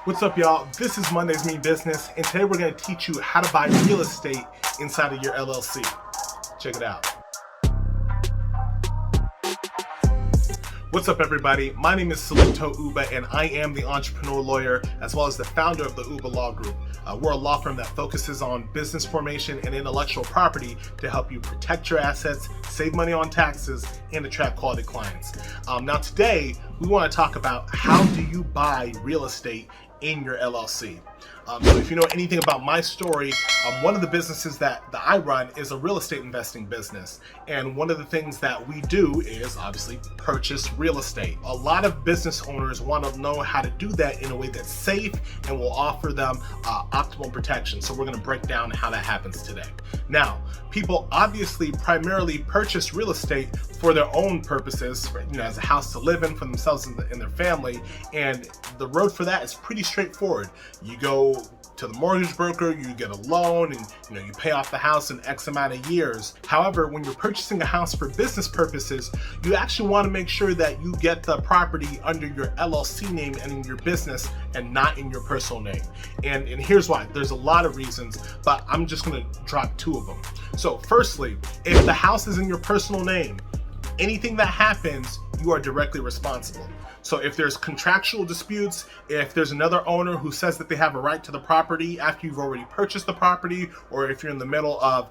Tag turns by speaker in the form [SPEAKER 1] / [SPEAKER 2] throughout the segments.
[SPEAKER 1] What's up, y'all? This is Monday's Mean Business, and today we're going to teach you how to buy real estate inside of your LLC. Check it out. What's up, everybody? My name is Uba, and I am the entrepreneur lawyer as well as the founder of the Uba Law Group. We're a law firm that focuses on business formation and intellectual property to help you protect your assets, save money on taxes, and attract quality clients. Now today, we want to talk about how do you buy real estate in your LLC. So if you know anything about my story, one of the businesses that I run is a real estate investing business. And one of the things that we do is obviously purchase real estate. A lot of business owners want to know how to do that in a way that's safe and will offer them optimal protection. So we're going to break down how that happens today. Now, people obviously primarily purchase real estate for their own purposes, as a house to live in for themselves and their family. And the road for that is pretty straightforward. You go to the mortgage broker, you get a loan, and you pay off the house in X amount of years. However, when you're purchasing a house for business purposes, you actually want to make sure that you get the property under your LLC name and in your business and not in your personal name. And here's why. There's a lot of reasons, but I'm just going to drop two of them. So firstly, if the house is in your personal name, anything that happens, you are directly responsible. So if there's contractual disputes, if there's another owner who says that they have a right to the property after you've already purchased the property, or if you're in the middle of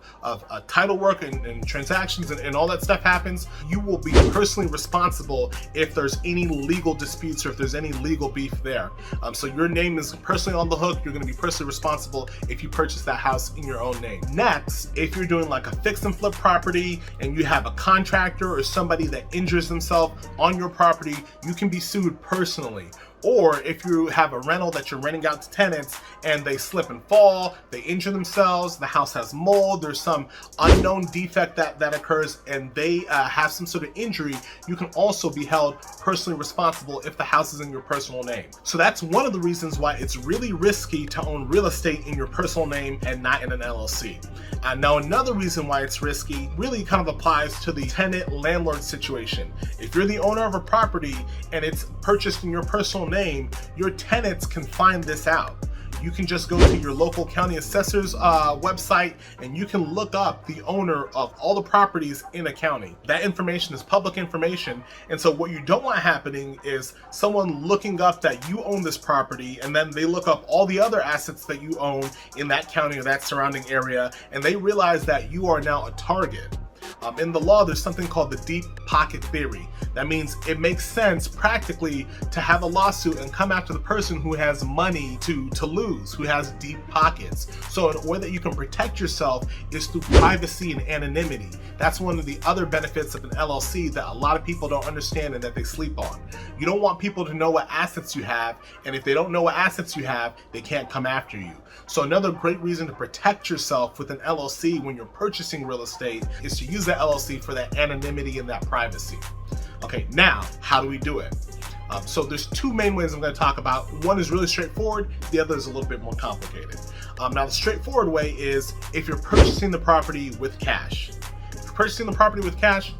[SPEAKER 1] title work and transactions and all that stuff happens, you will be personally responsible if there's any legal disputes or if there's any legal beef there. So your name is personally on the hook. You're going to be personally responsible if you purchase that house in your own name. Next, if you're doing like a fix and flip property and you have a contractor or somebody that injures themselves on your property, you can be sued personally. Or if you have a rental that you're renting out to tenants and they slip and fall, they injure themselves, the house has mold, there's some unknown defect that occurs, and they have some sort of injury, you can also be held personally responsible if the house is in your personal name. So that's one of the reasons why it's really risky to own real estate in your personal name and not in an LLC. Now another reason why it's risky really kind of applies to the tenant-landlord situation. If you're the owner of a property and it's purchased in your personal name, your tenants can find this out. You can just go to your local county assessor's website and you can look up the owner of all the properties in a county. That information is public information, and so what you don't want happening is someone looking up that you own this property and then they look up all the other assets that you own in that county or that surrounding area, and they realize that you are now a target. In the law, there's something called the deep pocket theory. That means it makes sense practically to have a lawsuit and come after the person who has money to lose, who has deep pockets. So a way that you can protect yourself is through privacy and anonymity. That's one of the other benefits of an LLC that a lot of people don't understand and that they sleep on. You don't want people to know what assets you have, and if they don't know what assets you have, they can't come after you. So another great reason to protect yourself with an LLC when you're purchasing real estate is to use that LLC for that anonymity and that privacy. Okay, now, how do we do it? So there's two main ways I'm going to talk about. One is really straightforward, the other is a little bit more complicated. Now the straightforward way is if you're purchasing the property with cash. If you're purchasing the property with cash,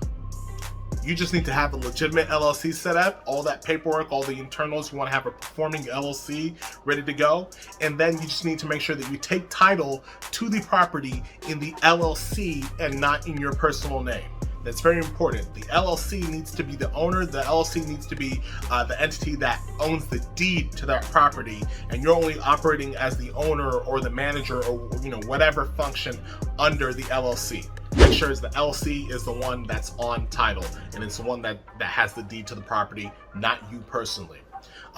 [SPEAKER 1] you just need to have a legitimate LLC set up, all that paperwork, all the internals. You want to have a performing LLC ready to go. And then you just need to make sure that you take title to the property in the LLC and not in your personal name. That's very important. The LLC needs to be the owner. The LLC needs to be the entity that owns the deed to that property, and you're only operating as the owner or the manager or whatever function under the LLC. Make sure the LLC is the one that's on title and it's the one that has the deed to the property, not you personally.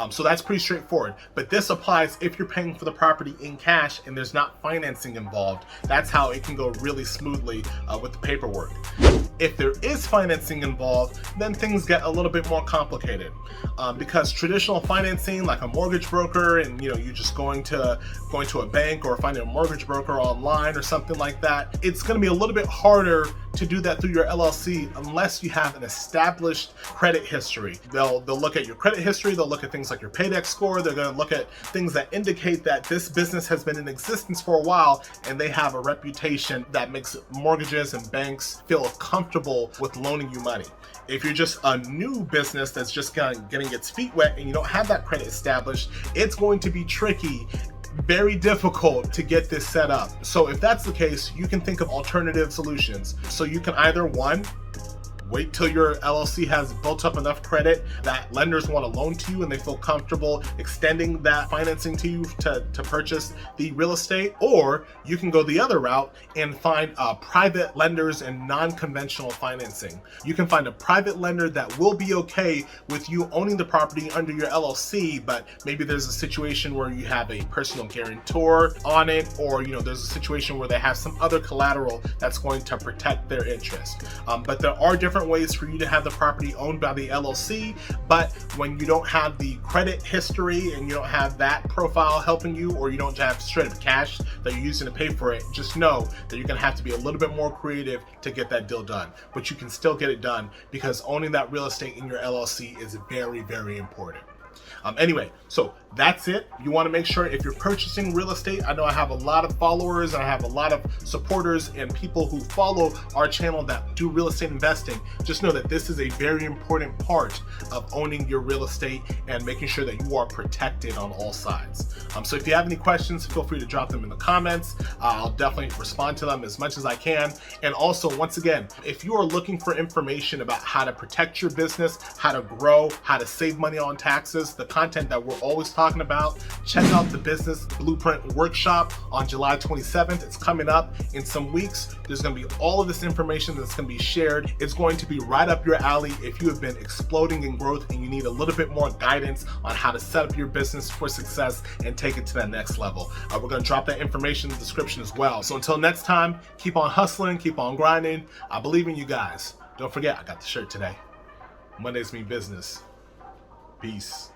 [SPEAKER 1] So that's pretty straightforward, but this applies if you're paying for the property in cash and there's not financing involved. That's how it can go really smoothly with the paperwork. If there is financing involved, then things get a little bit more complicated because traditional financing, like a mortgage broker, and you're just going to a bank or finding a mortgage broker online or something like that, it's going to be a little bit harder to do that through your LLC unless you have an established credit history. They'll look at your credit history, they'll look at things like your paydex score, they're going to look at things that indicate that this business has been in existence for a while and they have a reputation that makes mortgages and banks feel comfortable with loaning you money. If you're just a new business that's just getting its feet wet and you don't have that credit established, it's going to be tricky, very difficult to get this set up. So if that's the case, you can think of alternative solutions. So you can either, one, wait till your LLC has built up enough credit that lenders want to loan to you and they feel comfortable extending that financing to you to purchase the real estate. Or you can go the other route and find private lenders and non-conventional financing. You can find a private lender that will be okay with you owning the property under your LLC, but maybe there's a situation where you have a personal guarantor on it, or there's a situation where they have some other collateral that's going to protect their interest. But there are different ways for you to have the property owned by the LLC, but when you don't have the credit history and you don't have that profile helping you, or you don't have straight up cash that you're using to pay for it, just know that you're gonna have to be a little bit more creative to get that deal done. But you can still get it done because owning that real estate in your LLC is very, very important. Anyway, so that's it. You want to make sure if you're purchasing real estate, I know I have a lot of followers and I have a lot of supporters and people who follow our channel that do real estate investing. Just know that this is a very important part of owning your real estate and making sure that you are protected on all sides. So if you have any questions, feel free to drop them in the comments. I'll definitely respond to them as much as I can. And also, once again, if you are looking for information about how to protect your business, how to grow, how to save money on taxes, the content that we're always talking about, check out the Business Blueprint Workshop on July 27th. It's coming up in some weeks. There's going to be all of this information that's going to be shared. It's going to be right up your alley if you have been exploding in growth and you need a little bit more guidance on how to set up your business for success and take it to that next level. We're going to drop that information in the description as well. So until next time, keep on hustling, keep on grinding. I believe in you guys. Don't forget, I got the shirt today. Mondays mean business. Peace.